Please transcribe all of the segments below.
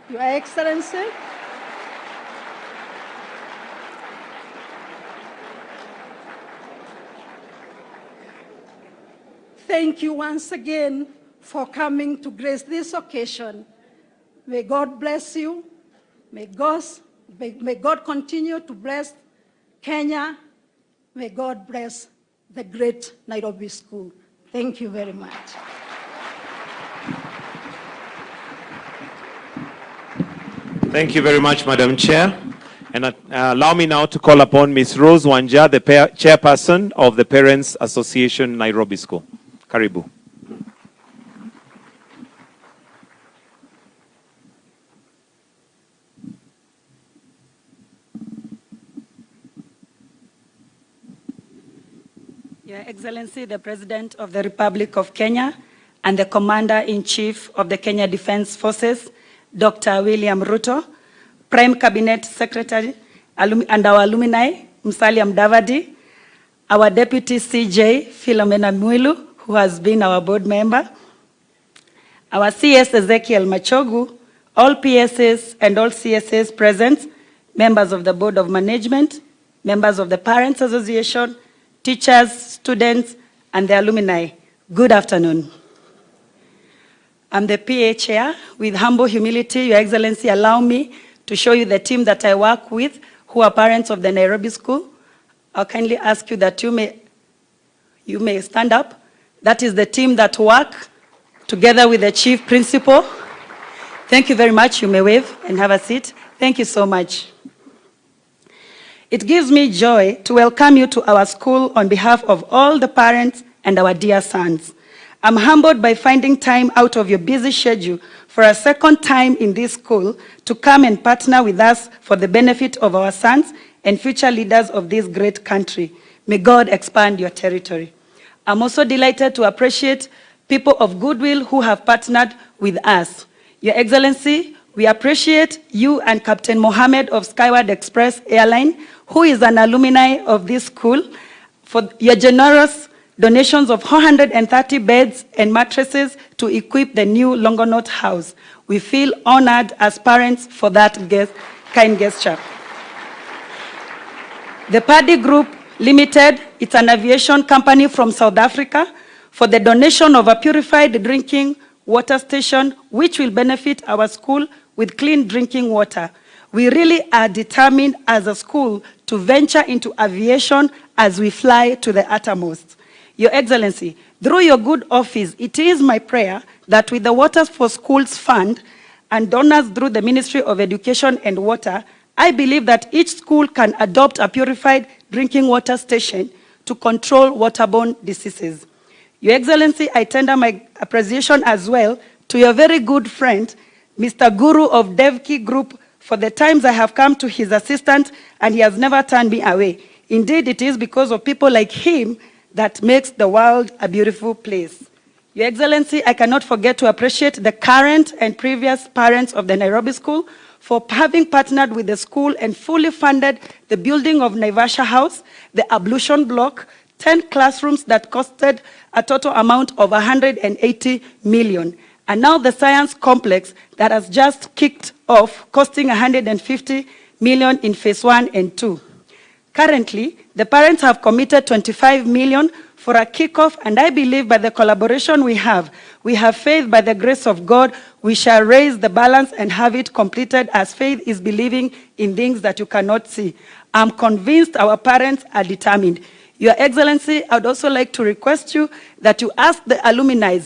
Your Excellency, thank you once again for coming to grace this occasion. May God bless you. May God continue to bless Kenya. May God bless the great Nairobi School. Thank you very much. Thank you very much, Madam Chair. And allow me now to call upon Ms. Rose Wanja, the chairperson of the Parents Association Nairobi School. Karibu. Your Excellency, the President of the Republic of Kenya and the Commander-in-Chief of the Kenya Defense Forces, Dr. William Ruto, Prime Cabinet Secretary and our alumni, Musalia Mudavadi, our Deputy CJ, Philomena Mwilu, who has been our board member, our CS Ezekiel Machogu, all PSS and all CSS present, members of the Board of Management, members of the Parents Association, teachers, students, and the alumni. Good afternoon. I'm the PA Chair. With humble humility, Your Excellency, allow me to show you the team that I work with, who are parents of the Nairobi School. I'll kindly ask you that you may stand up. That is the team that work together with the Chief Principal. Thank you very much. You may wave and have a seat. Thank you so much. It gives me joy to welcome you to our school on behalf of all the parents and our dear sons. I'm humbled by finding time out of your busy schedule for a second time in this school to come and partner with us for the benefit of our sons and future leaders of this great country. May God expand your territory. I'm also delighted to appreciate people of goodwill who have partnered with us. Your Excellency, we appreciate you and Captain Mohammed of Skyward Express Airline, who is an alumni of this school, for your generous donations of 430 beds and mattresses to equip the new Longonot House. We feel honored as parents for that kind gesture. The Paddy Group Limited, it's an aviation company from South Africa, for the donation of a purified drinking water station, which will benefit our school with clean drinking water. We really are determined as a school to venture into aviation as we fly to the uttermost. Your Excellency, through your good office, it is my prayer that with the Waters for Schools Fund and donors through the Ministry of Education and Water, I believe that each school can adopt a purified drinking water station to control waterborne diseases. Your Excellency, I tender my appreciation as well to your very good friend, Mr. Guru of Devki Group, for the times I have come to his assistance and he has never turned me away. Indeed, it is because of people like him that makes the world a beautiful place. Your Excellency, I cannot forget to appreciate the current and previous parents of the Nairobi School for having partnered with the school and fully funded the building of Naivasha House, the ablution block, 10 classrooms that costed a total amount of 180 million. And now the science complex that has just kicked off, costing 150 million in phase 1 and 2. Currently, the parents have committed 25 million for a kickoff, and I believe by the collaboration we have faith by the grace of God, we shall raise the balance and have it completed, as faith is believing in things that you cannot see. I'm convinced our parents are determined. Your Excellency, I would also like to request you that you ask the alumni,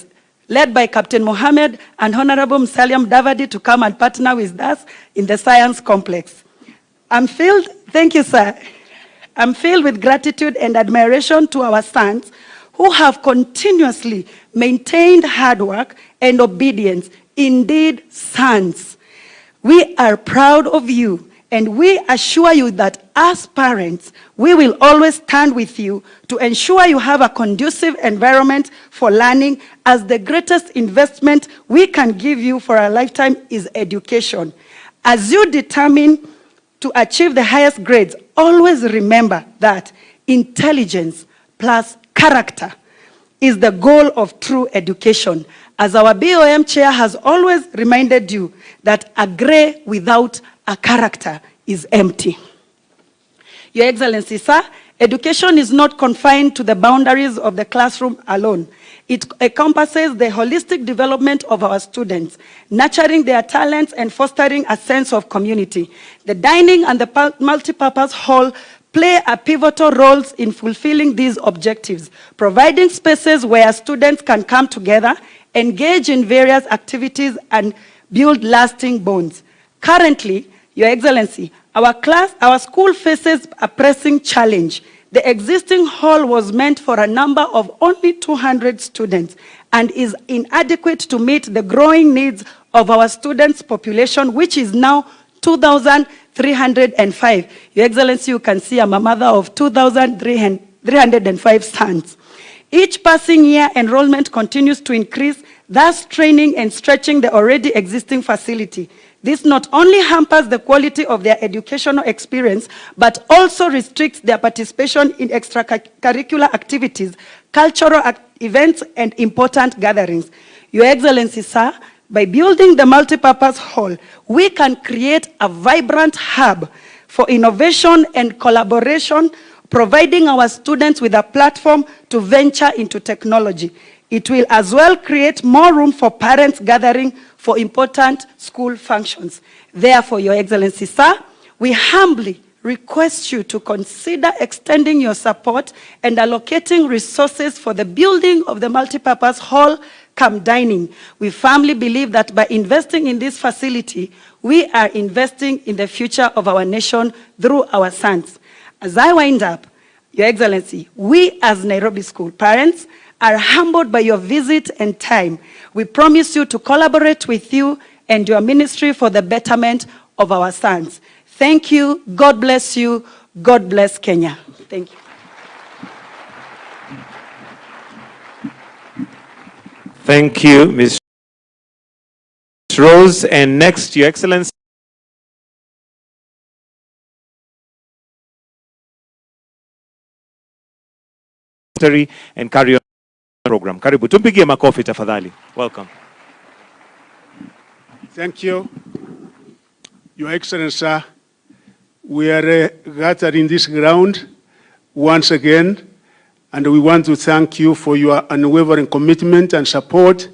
led by Captain Mohammed and Honorable Musalia Mudavadi, to come and partner with us in the science complex. Thank you, sir. I'm filled with gratitude and admiration to our sons who have continuously maintained hard work and obedience. Indeed, sons, we are proud of you, and we assure you that as parents, we will always stand with you to ensure you have a conducive environment for learning, as the greatest investment we can give you for a lifetime is education. As you determine to achieve the highest grades, always remember that intelligence plus character is the goal of true education. As our BOM chair has always reminded you, that a gray without a character is empty. Your Excellency, sir, education is not confined to the boundaries of the classroom alone. It encompasses the holistic development of our students, nurturing their talents and fostering a sense of community. The dining and the multipurpose hall play a pivotal role in fulfilling these objectives, providing spaces where students can come together, engage in various activities, and build lasting bonds. Currently, Your Excellency, our school faces a pressing challenge. The existing hall was meant for a number of only 200 students and is inadequate to meet the growing needs of our students' population, which is now 2,305. Your Excellency, you can see I'm a mother of 2,305 sons. Each passing year, enrollment continues to increase, thus training and stretching the already existing facility. This not only hampers the quality of their educational experience, but also restricts their participation in extracurricular activities, cultural events, and important gatherings. Your Excellency, sir, by building the multipurpose hall, we can create a vibrant hub for innovation and collaboration, providing our students with a platform to venture into technology. It will as well create more room for parents gathering for important school functions. Therefore, Your Excellency, sir, we humbly request you to consider extending your support and allocating resources for the building of the multipurpose hall come dining. We firmly believe that by investing in this facility, we are investing in the future of our nation through our sons. As I wind up, Your Excellency, we as Nairobi school parents are humbled by your visit and time. We promise you to collaborate with you and your ministry for the betterment of our sons. Thank you. God bless you. God bless Kenya. Thank you. Thank you, Ms. Rose. And next, Your Excellency, and carry on program. Karibu. Tumpigie makofi tafadhali. Welcome. Thank you. Your Excellency, we are gathered in this ground once again, and we want to thank you for your unwavering commitment and support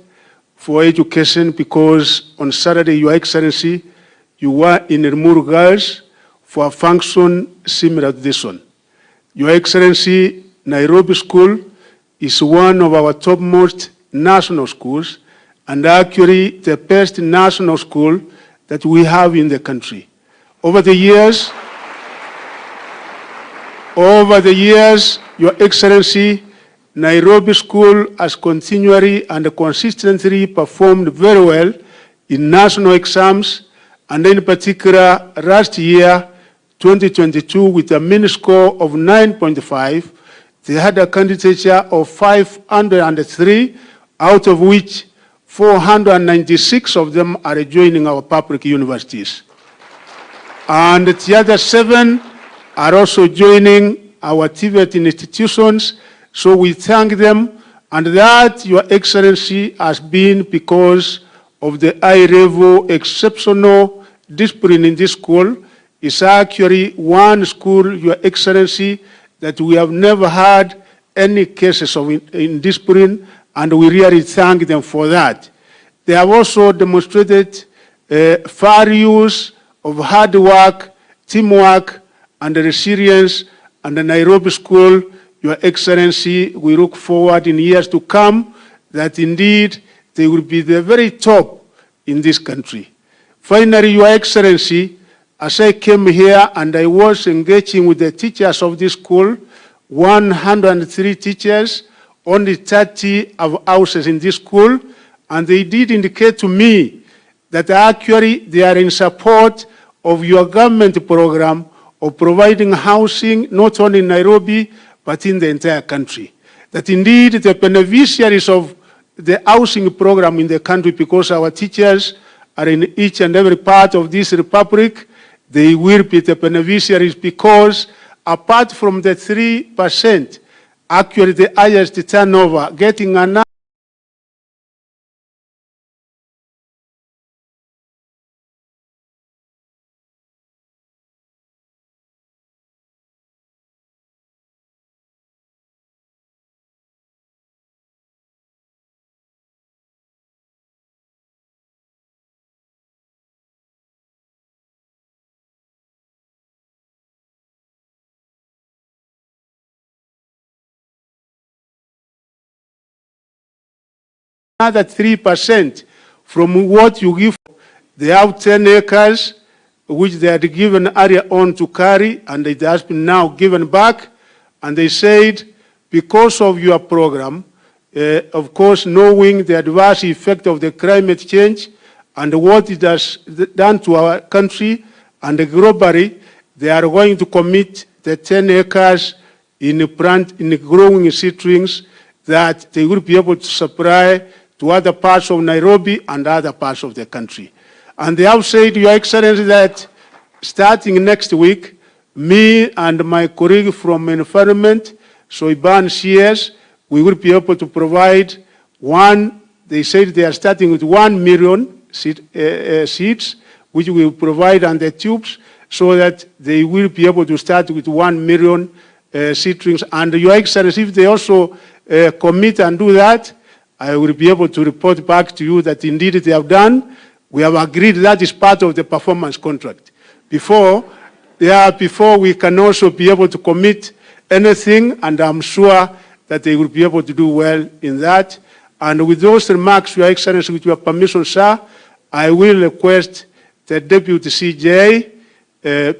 for education, because on Saturday, Your Excellency, you were in Rimuru Girls for a function similar to this one. Your Excellency, Nairobi School is one of our topmost national schools, and actually the best national school that we have in the country. Over the years, Your Excellency, Nairobi School has continually and consistently performed very well in national exams, and in particular last year, 2022, with a mean score of 9.5, they had a candidature of 503, out of which 496 of them are joining our public universities. And the other 7 are also joining our TVET institutions, so we thank them, and that, Your Excellency, has been because of the high-level exceptional discipline in this school. It's actually one school, Your Excellency, that we have never had any cases of indiscipline, and we really thank them for that. They have also demonstrated values of hard work, teamwork, and resilience, and the Nairobi School, Your Excellency, we look forward in years to come that indeed they will be the very top in this country. Finally, Your Excellency, as I came here and I was engaging with the teachers of this school, 103 teachers, only 30 have houses in this school, and they did indicate to me that actually they are in support of your government program of providing housing not only in Nairobi, but in the entire country. That indeed the beneficiaries of the housing program in the country, because our teachers are in each and every part of this republic, they will be the beneficiaries, because apart from the 3%, actually the highest turnover, getting another another 3% from what you give. They have 10 acres, which they had given area on to carry, and it has been now given back. And they said, because of your program, of course, knowing the adverse effect of the climate change and what it has done to our country and globally, they are going to commit the 10 acres in growing seedlings that they will be able to supply to other parts of Nairobi and other parts of the country. And they have said, Your Excellency, that starting next week, me and my colleague from environment, Soiban CS, we will be able to provide they said they are starting with 1 million seeds, which we will provide on the tubes, so that they will be able to start with 1 million seedlings. And Your Excellency, if they also commit and do that, I will be able to report back to you that indeed they have done. We have agreed that is part of the performance contract. Before we can also be able to commit anything, and I'm sure that they will be able to do well in that. And with those remarks, Your Excellency, with your permission, sir, I will request the Deputy CJ,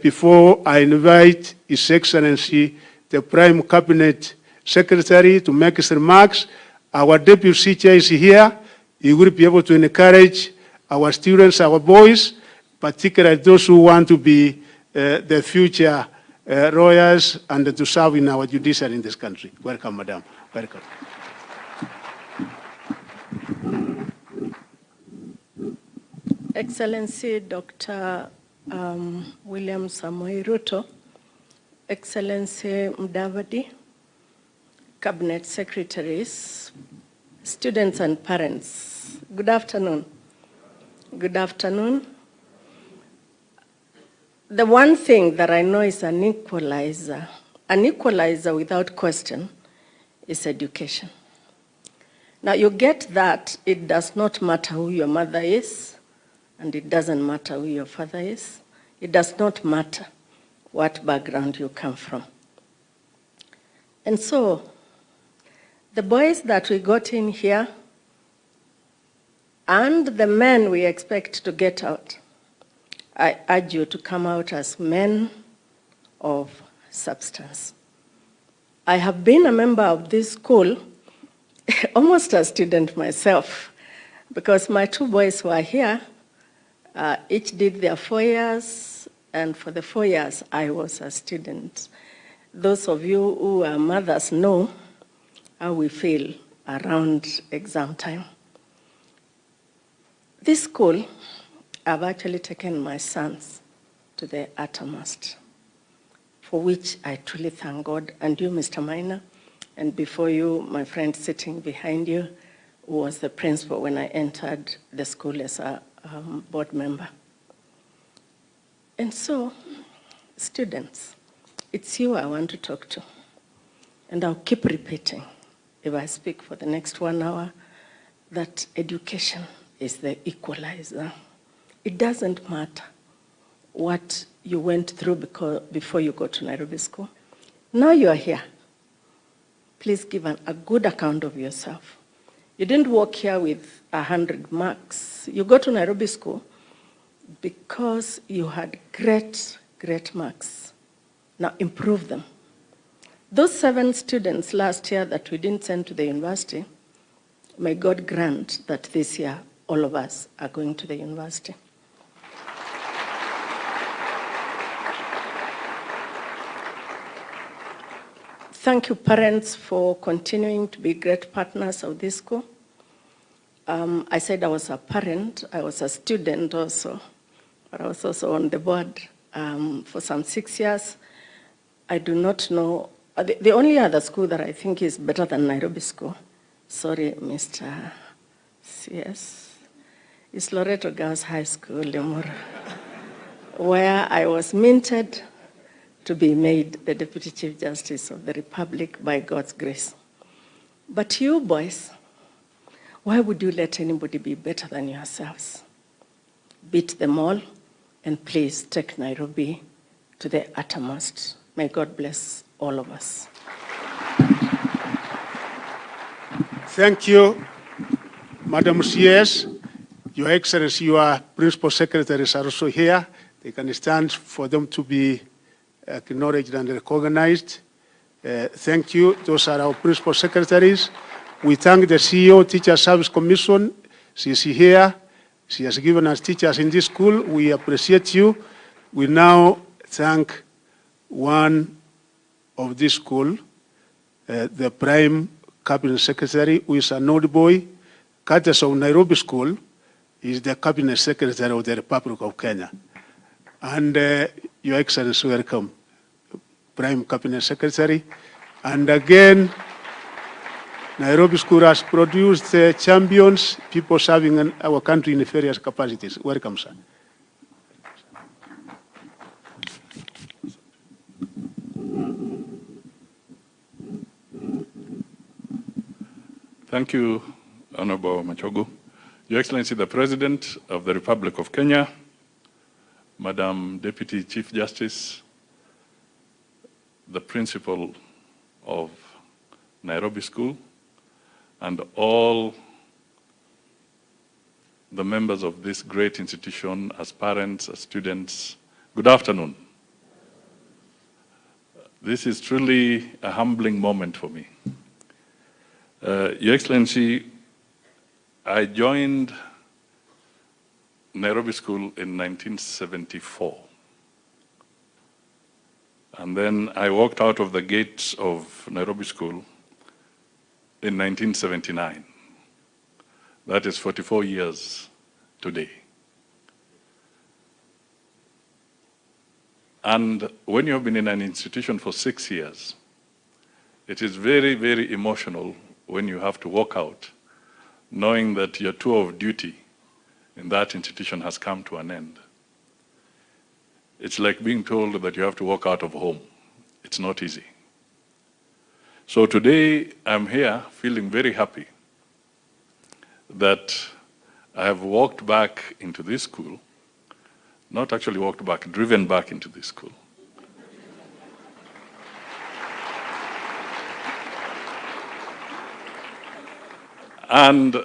before I invite His Excellency, the Prime Cabinet Secretary, to make his remarks. Our Deputy CJ is here. He will be able to encourage our students, our boys, particularly those who want to be the future lawyers and to serve in our judiciary in this country. Welcome, Madam. Welcome. Excellency Dr. William Samoei Ruto, Excellency Mudavadi, Cabinet Secretaries, students and parents, good afternoon. Good afternoon. The one thing that I know is an equalizer without question, is education. Now you get that it does not matter who your mother is, and it doesn't matter who your father is. It does not matter what background you come from. And so, the boys that we got in here, and the men we expect to get out, I urge you to come out as men of substance. I have been a member of this school, almost a student myself, because my two boys were here, each did their 4 years, and for the 4 years, I was a student. Those of you who are mothers know how we feel around exam time. This school, I've actually taken my sons to the uttermost, for which I truly thank God. And you, Mr. Minor, and before you, my friend sitting behind you, who was the principal when I entered the school as a board member. And so, students, it's you I want to talk to. And I'll keep repeating, if I speak for the next 1 hour, that education is the equalizer. It doesn't matter what you went through before you go to Nairobi School. Now you are here. Please give a good account of yourself. You didn't walk here with 100 marks. You go to Nairobi School because you had great, great marks. Now improve them. Those 7 students last year that we didn't send to the university, may God grant that this year all of us are going to the university. Thank you, parents, for continuing to be great partners of this school. I said I was a parent, I was a student also, but I was also on the board for some 6 years. I do not know, the only other school that I think is better than Nairobi School, sorry, Mr. CS, is Loreto Girls High School, Lemur, where I was minted to be made the Deputy Chief Justice of the Republic by God's grace. But you boys, why would you let anybody be better than yourselves? Beat them all, and please take Nairobi to the uttermost. May God bless all of us. Thank you. Madam CS, Your Excellency, your principal secretaries are also here. They can stand for them to be acknowledged and recognized. Thank you. Those are our principal secretaries. We thank the CEO, Teacher Service Commission. She is here. She has given us teachers in this school. We appreciate you. We now thank one of this school, the Prime Cabinet Secretary, who is an old boy, courtesy of Nairobi School, is the Cabinet Secretary of the Republic of Kenya. And Your Excellency, welcome, Prime Cabinet Secretary. And again, Nairobi School has produced champions, people serving our country in various capacities. Welcome, sir. Thank you, Honorable Machogu. Your Excellency, the President of the Republic of Kenya, Madam Deputy Chief Justice, the Principal of Nairobi School, and all the members of this great institution, as parents, as students, good afternoon. This is truly a humbling moment for me. Your Excellency, I joined Nairobi School in 1974. And then I walked out of the gates of Nairobi School in 1979. That is 44 years today. And when you have been in an institution for 6 years, it is very, very emotional when you have to walk out, knowing that your tour of duty in that institution has come to an end. It's like being told that you have to walk out of home. It's not easy. So today, I'm here feeling very happy that I have walked back into this school, not actually walked back, driven back into this school. And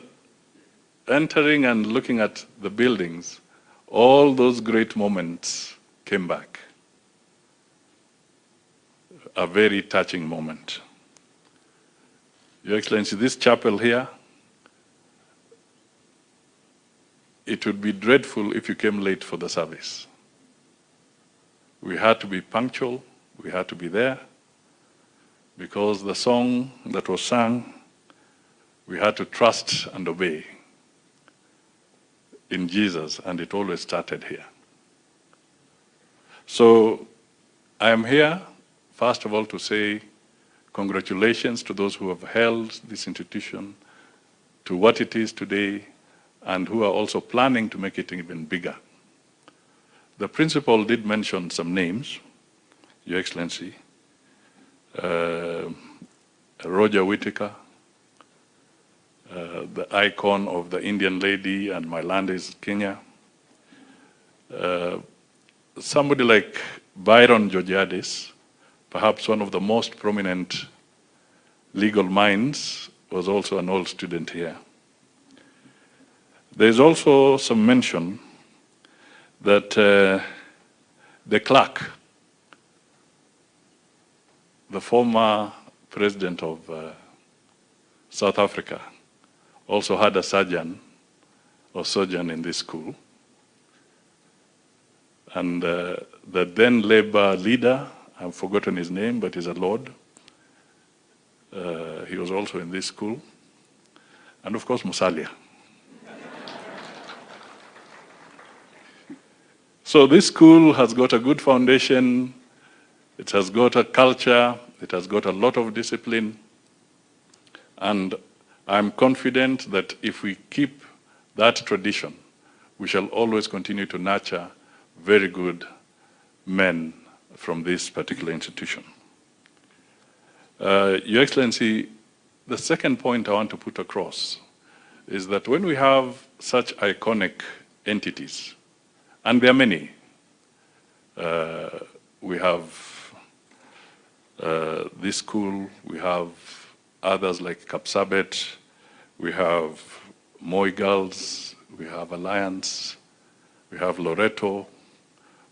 entering and looking at the buildings, all those great moments came back. A very touching moment. Your Excellency, this chapel here, it would be dreadful if you came late for the service. We had to be punctual, we had to be there, because the song that was sung, we had to trust and obey in Jesus, and it always started here. So I am here, first of all, to say congratulations to those who have held this institution to what it is today, and who are also planning to make it even bigger. The principal did mention some names, Your Excellency. Roger Whittaker, the icon of the Indian lady, and my land is Kenya. Somebody like Byron Georgiadis, perhaps one of the most prominent legal minds, was also an old student here. There's also some mention that the clerk, the former president of South Africa, also had a sojourn in this school. And the then Labour leader, I've forgotten his name, but he's a lord. He was also in this school. And of course, Musalia. So this school has got a good foundation. It has got a culture. It has got a lot of discipline. And I'm confident that if we keep that tradition, we shall always continue to nurture very good men from this particular institution. Your Excellency, the second point I want to put across is that when we have such iconic entities, and there are many, we have this school, we have others like Kapsabet, we have Moi Girls, we have Alliance, we have Loreto,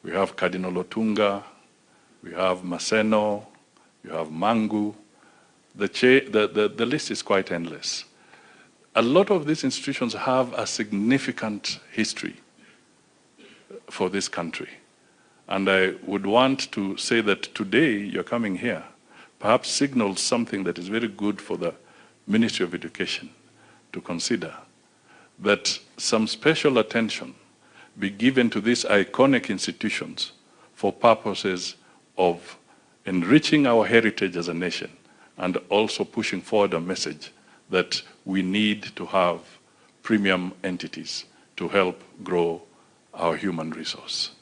we have Cardinal Otunga, we have Maseno, you have Mangu. The list is quite endless. A lot of these institutions have a significant history for this country. And I would want to say that today you're coming here perhaps signals something that is very good for the Ministry of Education to consider, that some special attention be given to these iconic institutions for purposes of enriching our heritage as a nation and also pushing forward a message that we need to have premium entities to help grow our human resource.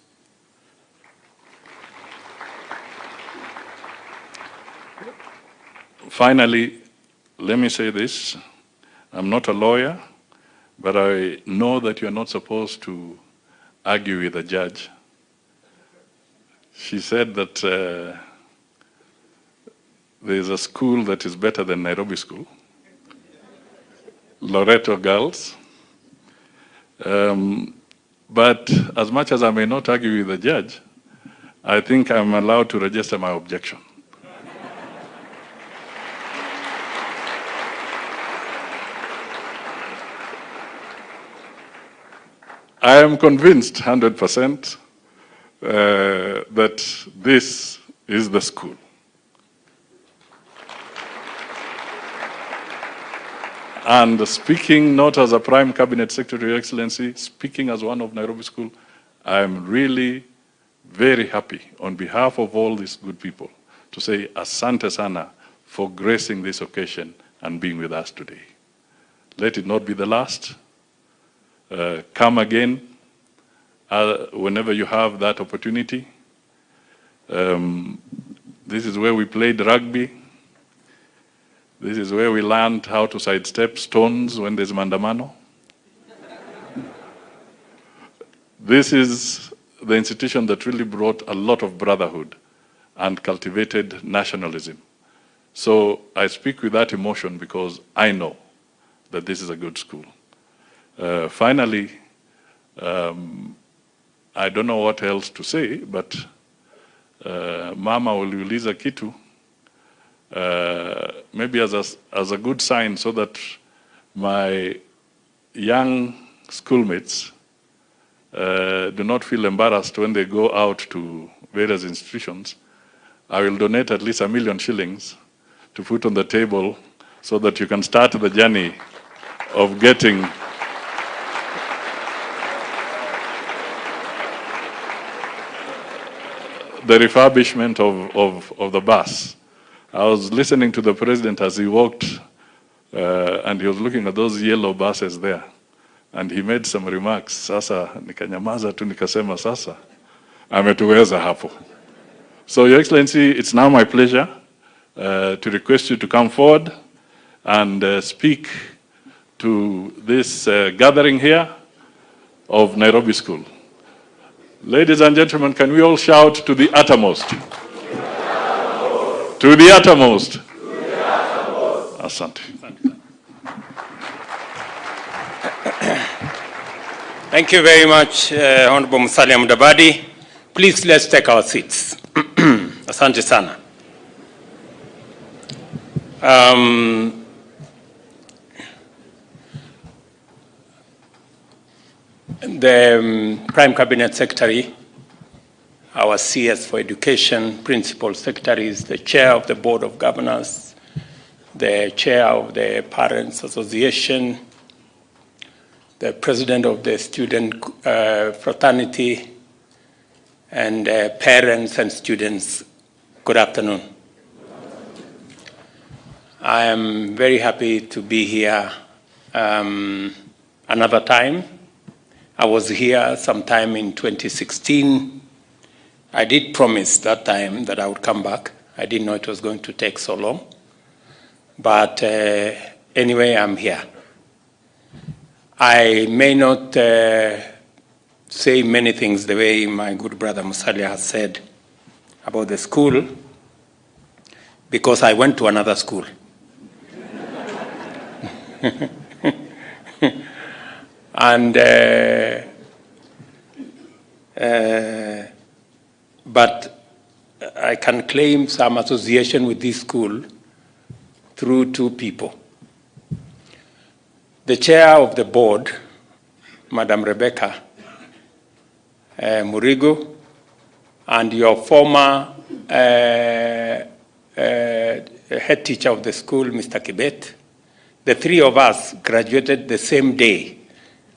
Finally, let me say this. I'm not a lawyer, but I know that you're not supposed to argue with a judge. She said that there's a school that is better than Nairobi School, Loreto Girls. But as much as I may not argue with the judge, I think I'm allowed to register my objection. I am convinced 100% that this is the school. And speaking not as a Prime Cabinet Secretary, Your Excellency, speaking as one of Nairobi School, I am really very happy on behalf of all these good people to say asante sana for gracing this occasion and being with us today. Let it not be the last. Come again whenever you have that opportunity. This is where we played rugby. This is where we learned how to sidestep stones when there's mandamano. This is the institution that really brought a lot of brotherhood and cultivated nationalism. So I speak with that emotion because I know that this is a good school. Finally, I don't know what else to say, but Mama uliuliza kitu, maybe as a good sign so that my young schoolmates do not feel embarrassed when they go out to various institutions. I will donate at least 1 million shillings to put on the table so that you can start the journey of getting the refurbishment of the bus. I was listening to the president as he walked and he was looking at those yellow buses there. And he made some remarks. Sasa, nikanyamaza tu nikasema sasa, ametuweza hapo. So, Your Excellency, it's now my pleasure to request you to come forward and speak to this gathering here of Nairobi School. Ladies and gentlemen, can we all shout to the uttermost? To the uttermost. To the uttermost. Asante. Thank you very much, Honorable Musalia Mudavadi. Please, let's take our seats. Asante sana. The Prime Cabinet Secretary, our CS for Education, Principal Secretaries, the Chair of the Board of Governors, the Chair of the Parents Association, the President of the Student Fraternity, and parents and students, good afternoon. I am very happy to be here another time. I was here sometime in 2016. I did promise that time that I would come back. I didn't know it was going to take so long. But anyway, I'm here. I may not say many things the way my good brother Musalia has said about the school, because I went to another school. And, but I can claim some association with this school through two people. The chair of the board, Madam Rebecca Murigo, and your former head teacher of the school, Mr. Kibet, the three of us graduated the same day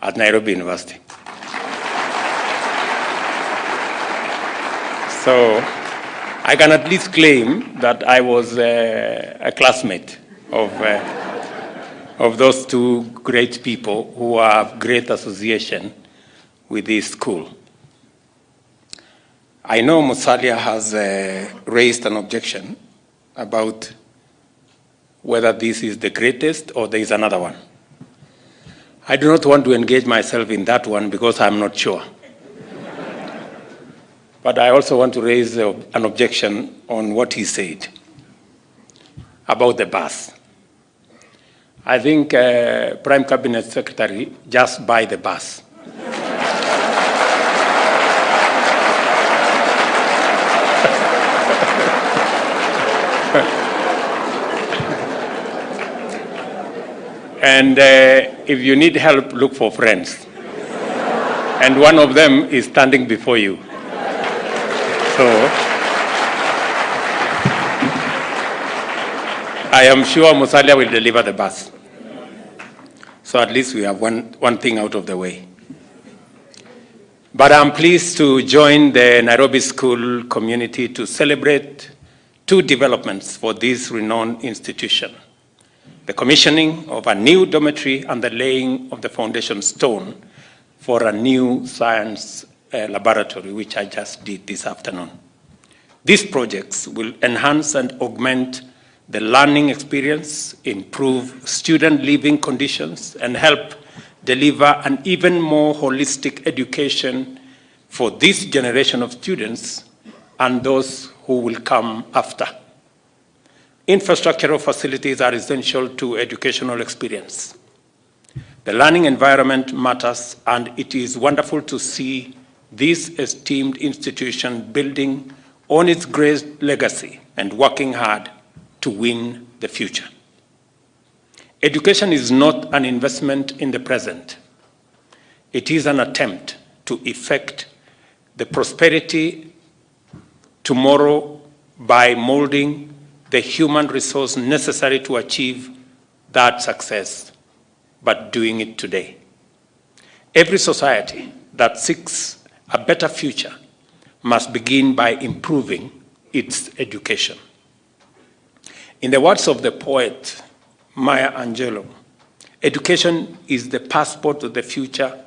at Nairobi University. So I can at least claim that I was a classmate of those two great people who have great association with this school. I know Musalia has raised an objection about whether this is the greatest or there is another one. I do not want to engage myself in that one because I'm not sure. But I also want to raise an objection on what he said about the bus. I think Prime Cabinet Secretary just buy the bus. And if you need help, look for friends. And one of them is standing before you. So I am sure Musalia will deliver the bus. So at least we have one thing out of the way. But I'm pleased to join the Nairobi school community to celebrate two developments for this renowned institution: the commissioning of a new dormitory and the laying of the foundation stone for a new science laboratory, which I just did this afternoon. These projects will enhance and augment the learning experience, improve student living conditions, and help deliver an even more holistic education for this generation of students and those who will come after. Infrastructural facilities are essential to educational experience. The learning environment matters, and it is wonderful to see this esteemed institution building on its great legacy and working hard to win the future. Education is not an investment in the present. It is an attempt to effect the prosperity tomorrow by molding the human resource necessary to achieve that success, but doing it today. Every society that seeks a better future must begin by improving its education. In the words of the poet Maya Angelou, education is the passport to the future,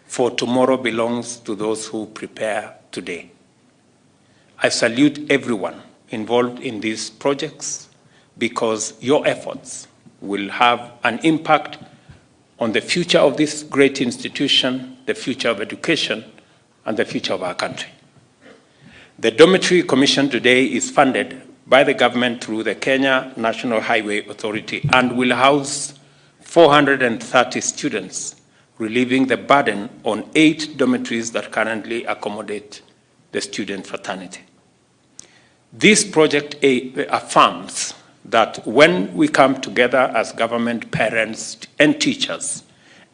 for tomorrow belongs to those who prepare today. I salute everyone involved in these projects because your efforts will have an impact on the future of this great institution, the future of education, and the future of our country. The dormitory commission today is funded by the government through the Kenya National Highway Authority and will house 430 students, relieving the burden on 8 dormitories that currently accommodate the student fraternity. This project affirms that when we come together as government, parents, and teachers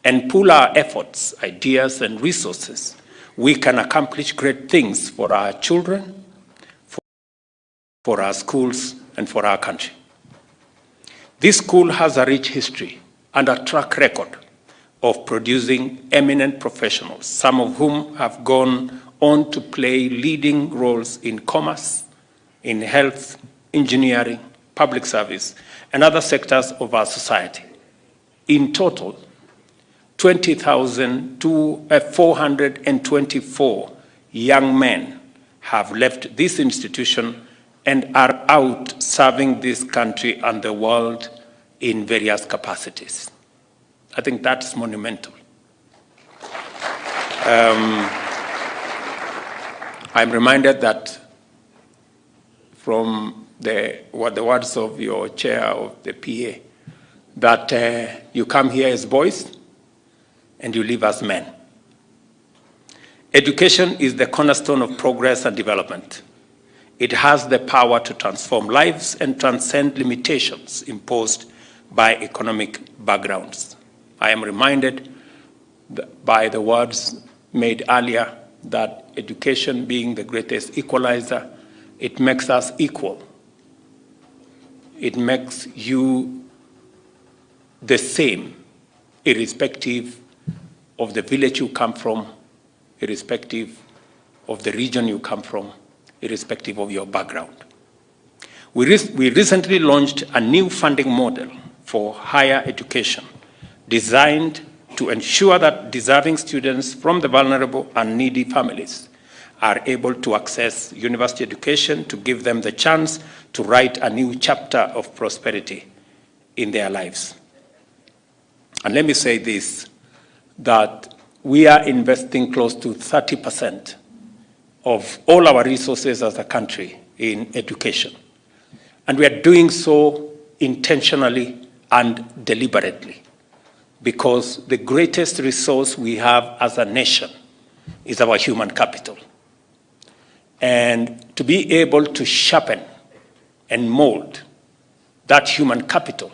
and pool our efforts, ideas, and resources, we can accomplish great things for our children, for our schools, and for our country. This school has a rich history and a track record of producing eminent professionals, some of whom have gone on to play leading roles in commerce, in health, engineering, public service, and other sectors of our society. In total, 20,424 young men have left this institution and are out serving this country and the world in various capacities. I think that's monumental. I'm reminded that from the words of your chair of the PA, that you come here as boys, and you live as men. Education is the cornerstone of progress and development. It has the power to transform lives and transcend limitations imposed by economic backgrounds. I am reminded by the words made earlier that education being the greatest equalizer, it makes us equal. It makes you the same, irrespective of the village you come from, irrespective of the region you come from, irrespective of your background. We recently launched a new funding model for higher education designed to ensure that deserving students from the vulnerable and needy families are able to access university education to give them the chance to write a new chapter of prosperity in their lives. And let me say this, that we are investing close to 30% of all our resources as a country in education. And we are doing so intentionally and deliberately, because the greatest resource we have as a nation is our human capital. And to be able to sharpen and mold that human capital,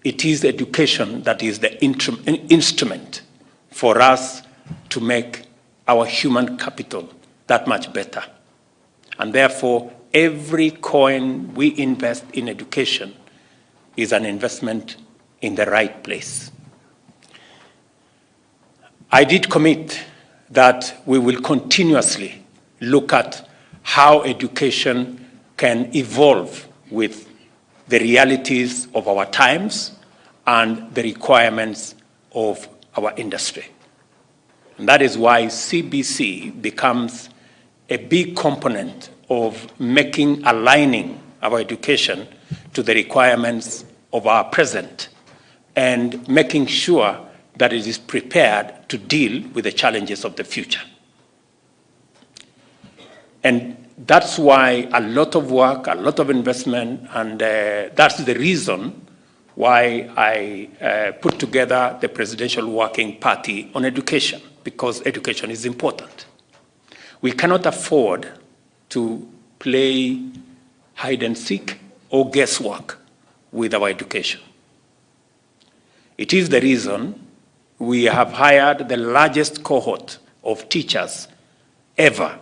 it is education that is the instrument for us to make our human capital that much better. And therefore, every coin we invest in education is an investment in the right place. I did commit that we will continuously look at how education can evolve with the realities of our times and the requirements of our industry. And that is why CBC becomes a big component of aligning our education to the requirements of our present and making sure that it is prepared to deal with the challenges of the future. And that's why a lot of work, a lot of investment, and that's the reason why I put together the Presidential Working Party on education, because education is important. We cannot afford to play hide and seek or guesswork with our education. It is the reason we have hired the largest cohort of teachers ever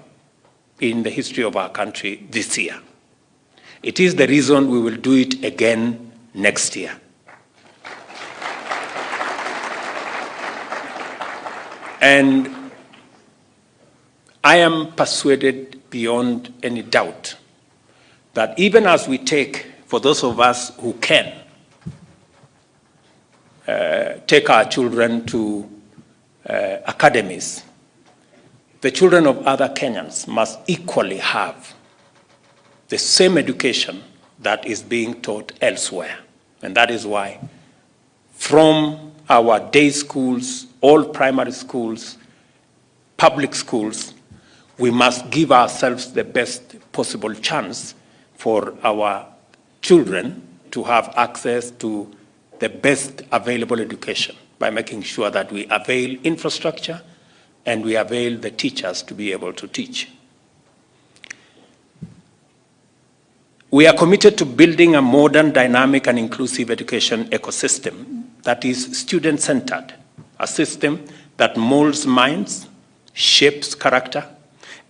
in the history of our country this year. It is the reason we will do it again next year. And I am persuaded beyond any doubt that even as we take, for those of us who can, take our children to academies, the children of other Kenyans must equally have the same education that is being taught elsewhere. And that is why from our day schools, all primary schools, public schools, we must give ourselves the best possible chance for our children to have access to the best available education by making sure that we avail infrastructure and we avail the teachers to be able to teach. We are committed to building a modern, dynamic, and inclusive education ecosystem that is student-centered, a system that molds minds, shapes character,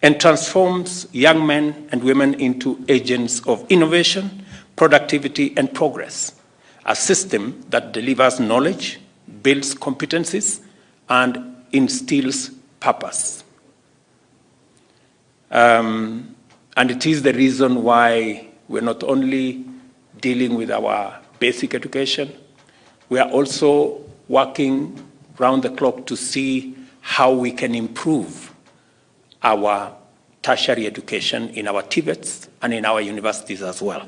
and transforms young men and women into agents of innovation, productivity, and progress. A system that delivers knowledge, builds competencies, and instills purpose. And it is the reason why we're not only dealing with our basic education, we are also working round the clock to see how we can improve our tertiary education in our TVETs and in our universities as well.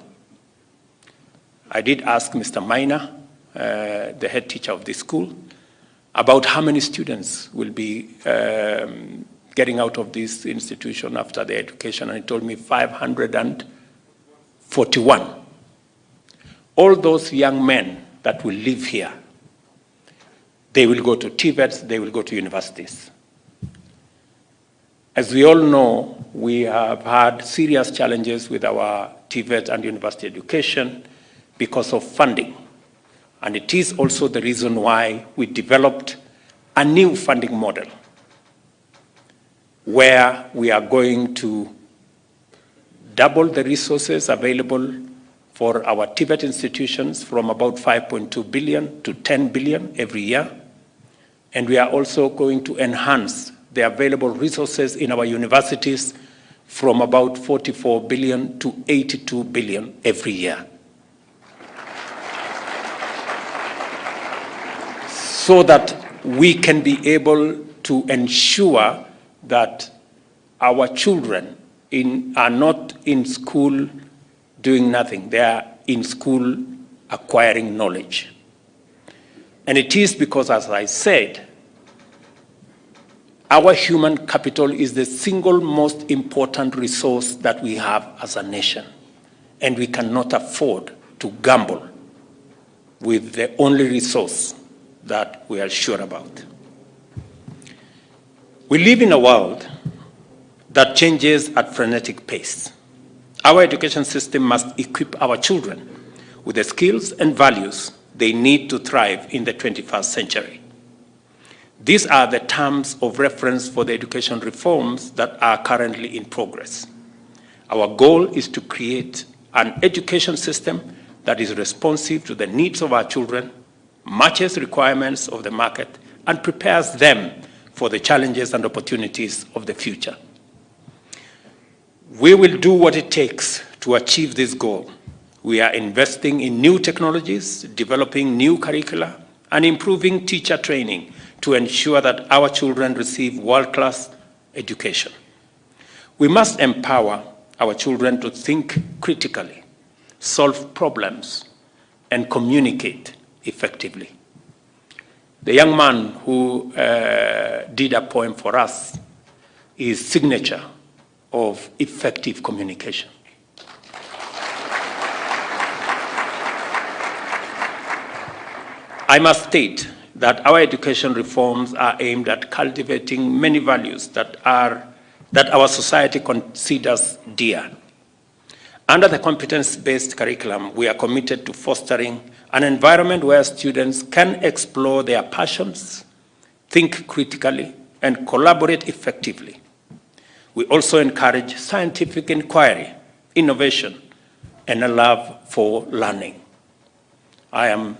I did ask Mr. Minor, the head teacher of this school, about how many students will be getting out of this institution after their education, and he told me 541. All those young men that will live here They will go to TVETs, they will go to universities. As we all know, we have had serious challenges with our TVET and university education because of funding. And it is also the reason why we developed a new funding model where we are going to double the resources available for our TVET institutions from about 5.2 billion to 10 billion every year. And we are also going to enhance the available resources in our universities from about 44 billion to 82 billion every year. So that we can be able to ensure that our children are not in school doing nothing. They are in school acquiring knowledge. And it is because, as I said, our human capital is the single most important resource that we have as a nation. And we cannot afford to gamble with the only resource that we are sure about. We live in a world that changes at frenetic pace. Our education system must equip our children with the skills and values they need to thrive in the 21st century. These are the terms of reference for the education reforms that are currently in progress. Our goal is to create an education system that is responsive to the needs of our children, matches requirements of the market, and prepares them for the challenges and opportunities of the future. We will do what it takes to achieve this goal. We are investing in new technologies, developing new curricula, and improving teacher training to ensure that our children receive world-class education. We must empower our children to think critically, solve problems, and communicate effectively. The young man who did a poem for us is signature of effective communication. I must state that our education reforms are aimed at cultivating many values that our society considers dear. Under the competence-based curriculum, we are committed to fostering an environment where students can explore their passions, think critically, and collaborate effectively. We also encourage scientific inquiry, innovation, and a love for learning. I am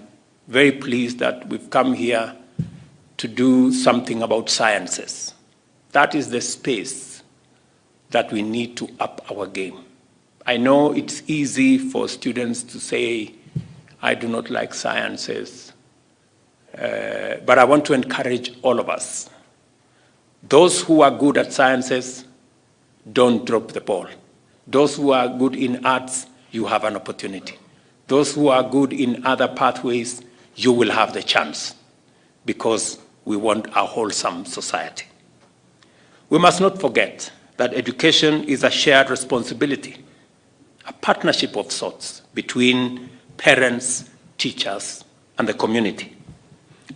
very pleased that we've come here to do something about sciences. That is the space that we need to up our game. I know it's easy for students to say, I do not like sciences, but I want to encourage all of us. Those who are good at sciences, don't drop the ball. Those who are good in arts, you have an opportunity. Those who are good in other pathways, you will have the chance, because we want a wholesome society. We must not forget that education is a shared responsibility, a partnership of sorts between parents, teachers, and the community.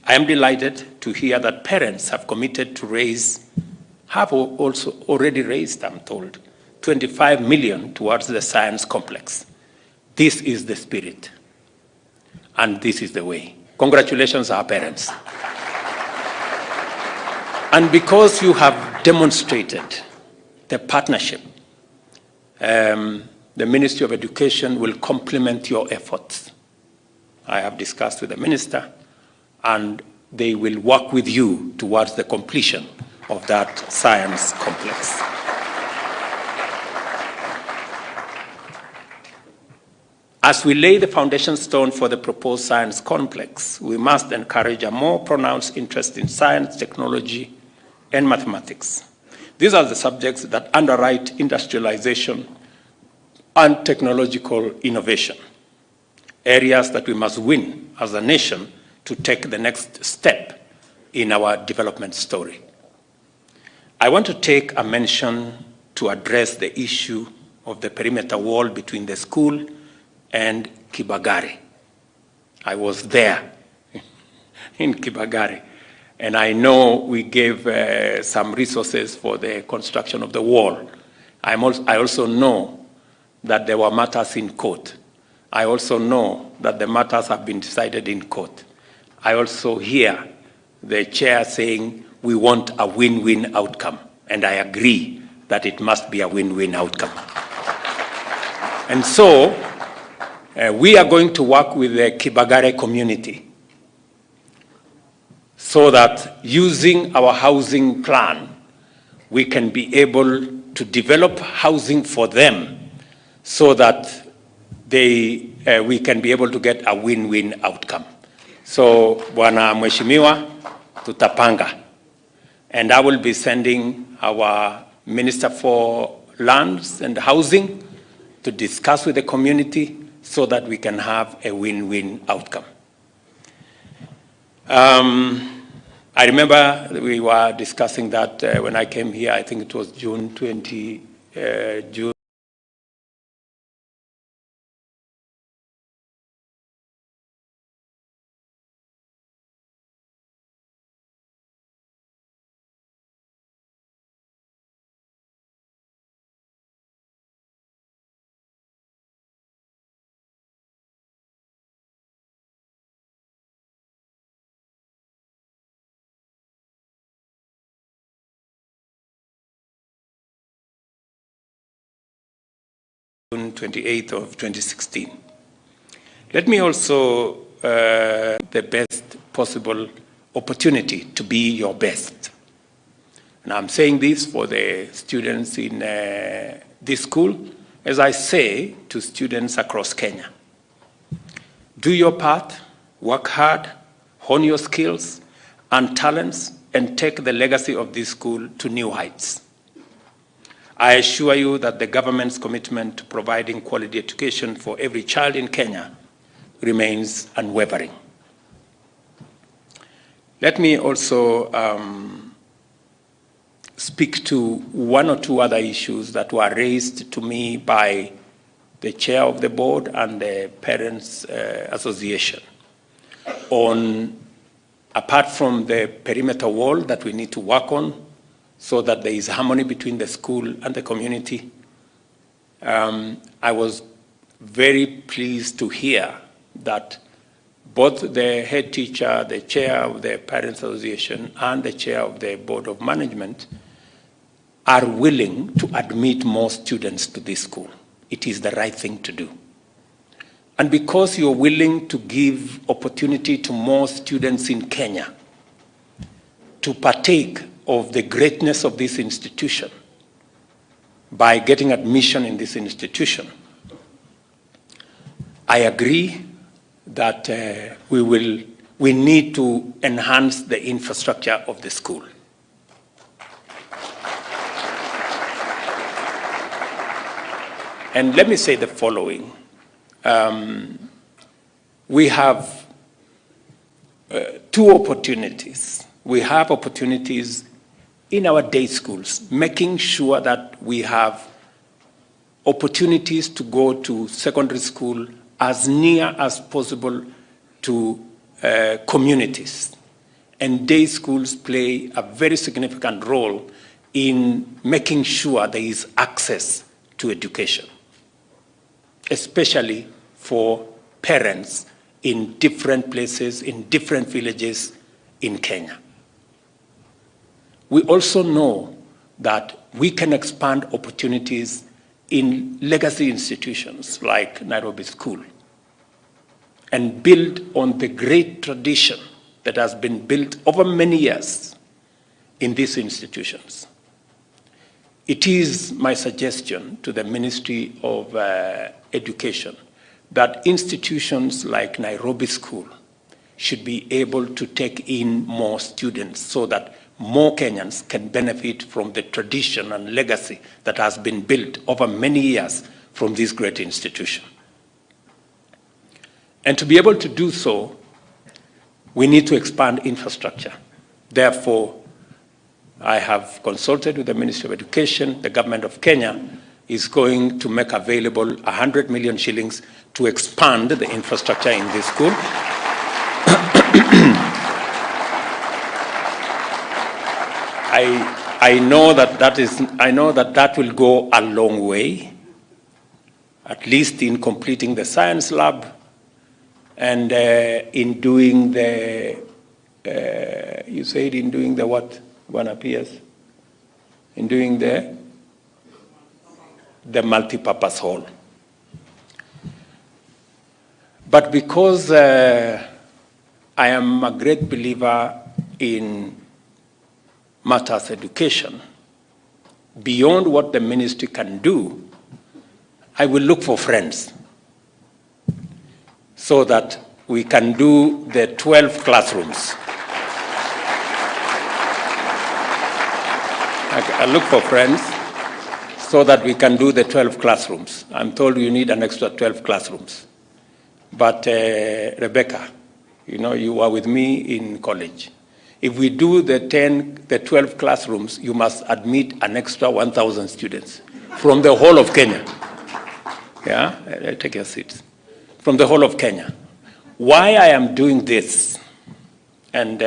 I am delighted to hear that parents have committed to have also already raised, I'm told, 25 million towards the science complex. This is the spirit, and this is the way. Congratulations, our parents. And because you have demonstrated the partnership, the Ministry of Education will complement your efforts. I have discussed with the minister, and they will work with you towards the completion of that science complex. As we lay the foundation stone for the proposed science complex, we must encourage a more pronounced interest in science, technology, and mathematics. These are the subjects that underwrite industrialization and technological innovation, areas that we must win as a nation to take the next step in our development story. I want to take a mention to address the issue of the perimeter wall between the school and Kibagari. I was there in Kibagare. And I know we gave some resources for the construction of the wall. I also know that there were matters in court. I also know that the matters have been decided in court. I also hear the chair saying we want a win-win outcome, and I agree that it must be a win-win outcome. And so we are going to work with the Kibagare community so that using our housing plan, we can be able to develop housing for them so that we can be able to get a win-win outcome. So, Bwana Mheshimiwa, tutapanga. And I will be sending our Minister for Lands and Housing to discuss with the community so that we can have a win-win outcome. I remember we were discussing that when I came here, I think it was June 20, June. June 28th of 2016. Let me also the best possible opportunity to be your best. And I'm saying this for the students in this school, as I say to students across Kenya. Do your part, work hard, hone your skills and talents, and take the legacy of this school to new heights. I assure you that the government's commitment to providing quality education for every child in Kenya remains unwavering. Let me also speak to one or two other issues that were raised to me by the chair of the board and the Parents Association on, apart from the perimeter wall that we need to work on, so that there is harmony between the school and the community. I was very pleased to hear that both the head teacher, the chair of the Parents Association, and the chair of the Board of Management are willing to admit more students to this school. It is the right thing to do. And because you're willing to give opportunity to more students in Kenya to partake of the greatness of this institution by getting admission in this institution, I agree that we need to enhance the infrastructure of the school. And let me say the following. We have two opportunities. We have opportunities in our day schools, making sure that we have opportunities to go to secondary school as near as possible to communities. And day schools play a very significant role in making sure there is access to education, especially for parents in different places, in different villages in Kenya. We also know that we can expand opportunities in legacy institutions like Nairobi School and build on the great tradition that has been built over many years in these institutions. It is my suggestion to the Ministry of Education that institutions like Nairobi School should be able to take in more students so that more Kenyans can benefit from the tradition and legacy that has been built over many years from this great institution. And to be able to do so, we need to expand infrastructure. Therefore, I have consulted with the Ministry of Education. The government of Kenya is going to make available 100 million shillings to expand the infrastructure in this school. I know that will go a long way, at least in completing the science lab and in doing the, you said in doing the what? One appears. In doing the multi-purpose hall. But because I am a great believer in matters education, beyond what the ministry can do, I will look for friends so that we can do the 12 classrooms. I look for friends so that we can do the 12 classrooms. I'm told you need an extra 12 classrooms. But Rebecca, you know, you were with me in college. If we do the 12 classrooms, you must admit an extra 1,000 students from the whole of Kenya. Yeah, take your seats. From the whole of Kenya. Why I am doing this, and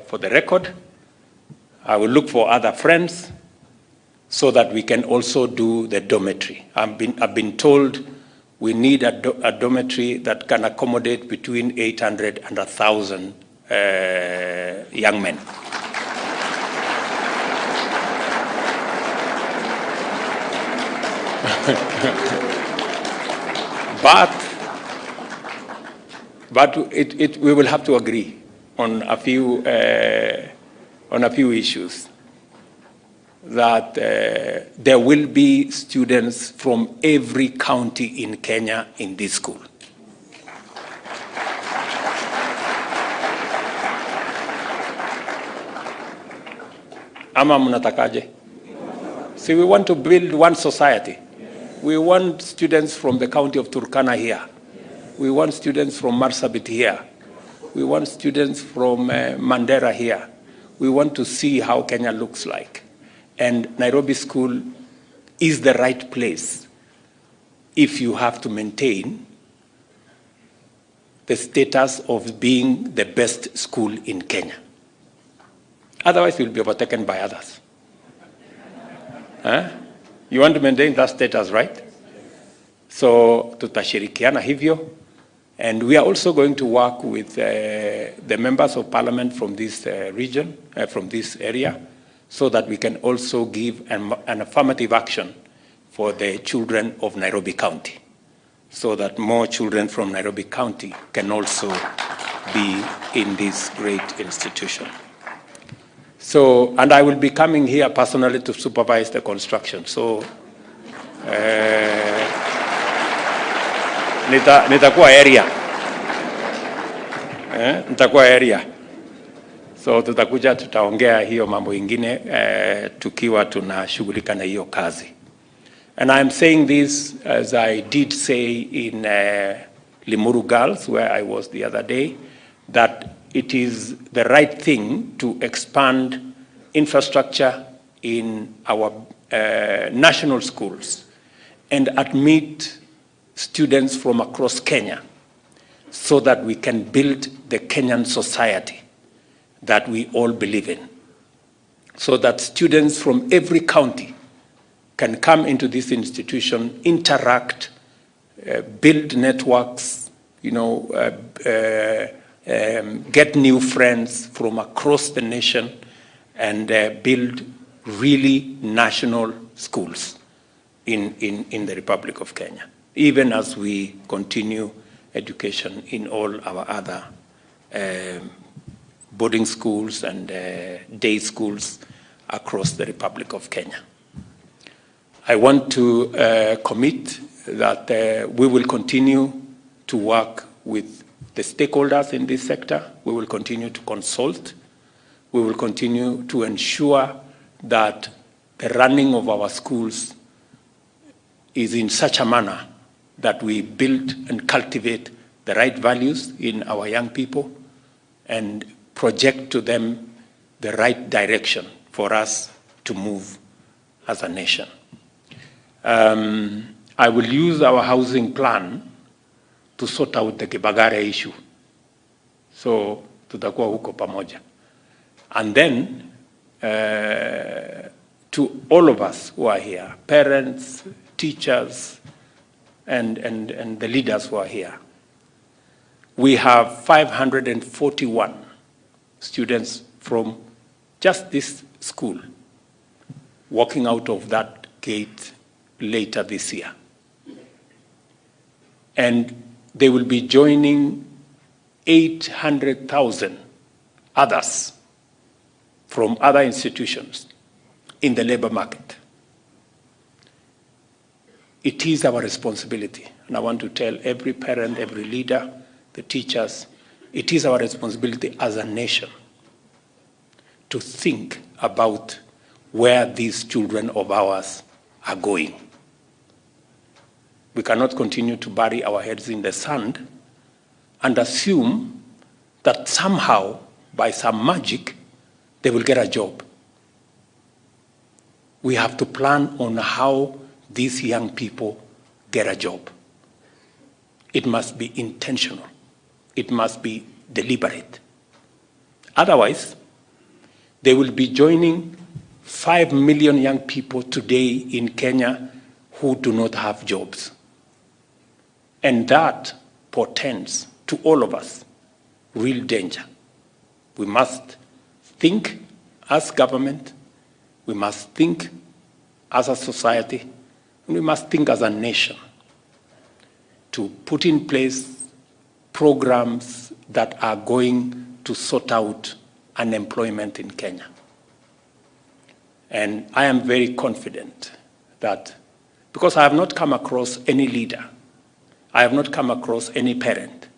for the record, I will look for other friends so that we can also do the dormitory. I've been told we need a dormitory that can accommodate between 800 and 1,000 young men. But we will have to agree on a few issues. That there will be students from every county in Kenya in this school. Ama mnatakaje? See, we want to build one society. We want students from the county of Turkana here. We want students from Marsabit here. We want students from Mandera here. We want to see how Kenya looks like. And Nairobi School is the right place if you have to maintain the status of being the best school in Kenya. Otherwise, you'll be overtaken by others. Huh? You want to maintain that status, right? So, tutashirikiana hivyo. And we are also going to work with the members of parliament from this region, from this area, so that we can also give an affirmative action for the children of Nairobi County, so that more children from Nairobi County can also be in this great institution. So, and I will be coming here personally to supervise the construction. So, nitakuwa area. Nitakuwa area. So tutakuja tutaongea hiyo mambo ingine tukiwa tunashughulika na hiyo kazi. And I'm saying this as I did say in Limuru Girls, where I was the other day, that it is the right thing to expand infrastructure in our national schools and admit students from across Kenya so that we can build the Kenyan society that we all believe in, so that students from every county can come into this institution, interact, build networks, get new friends from across the nation, and build really national schools in the Republic of Kenya, even as we continue education in all our other boarding schools and day schools across the Republic of Kenya. I want to commit that we will continue to work with the stakeholders in this sector. We will continue to consult. We will continue to ensure that the running of our schools is in such a manner that we build and cultivate the right values in our young people and project to them the right direction for us to move as a nation. I will use our housing plan to sort out the Kibagare issue. So tutakuwa huko pamoja. And then to all of us who are here, parents, teachers, and the leaders who are here. We have 541 students from just this school walking out of that gate later this year. And they will be joining 800,000 others from other institutions in the labor market. It is our responsibility, and I want to tell every parent, every leader, the teachers, it is our responsibility as a nation to think about where these children of ours are going. We cannot continue to bury our heads in the sand and assume that somehow, by some magic, they will get a job. We have to plan on how these young people get a job. It must be intentional. It must be deliberate. Otherwise, they will be joining 5 million young people today in Kenya who do not have jobs. And that portends to all of us real danger. We must think as government, we must think as a society, and we must think as a nation to put in place programs that are going to sort out unemployment in Kenya. And I am very confident that, because I have not come across any leader, I have not come across any parent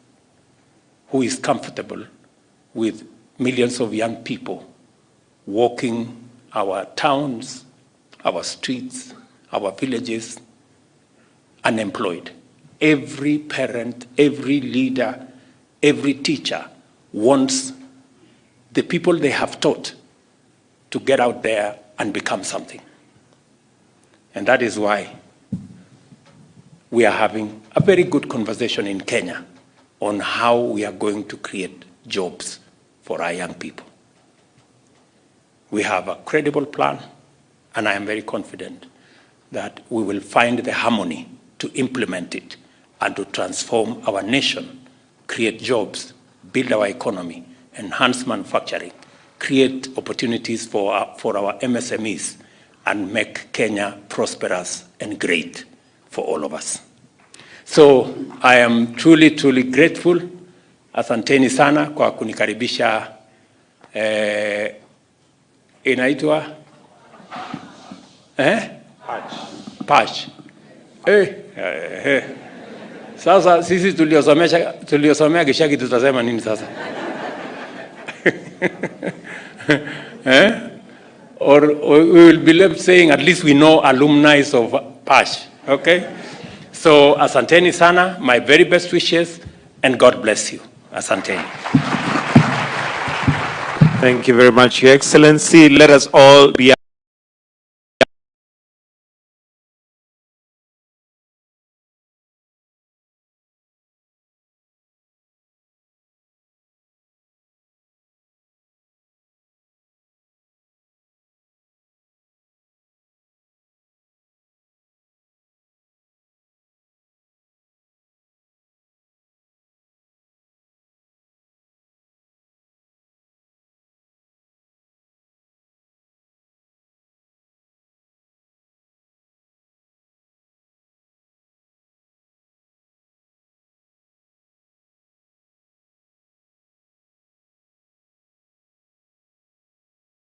who is comfortable with millions of young people walking our towns, our streets, our villages, unemployed. Every parent, every leader, every teacher wants the people they have taught to get out there and become something. And that is why we are having a very good conversation in Kenya on how we are going to create jobs for our young people. We have a credible plan, and I am very confident that we will find the harmony to implement it and to transform our nation, create jobs, build our economy, enhance manufacturing, create opportunities for our MSMEs, and make Kenya prosperous and great for all of us. So I am truly, truly grateful. Asanteni sana kwa kunikaribisha inaitwa Patch. Sasa sisi tuliosomea Gishagi tutasema nini sasa? Or we will be left saying at least we know alumni of Patch. Okay? So asanteni sana, my very best wishes, and God bless you. Asanteni. Thank you very much, Your Excellency. Let us all be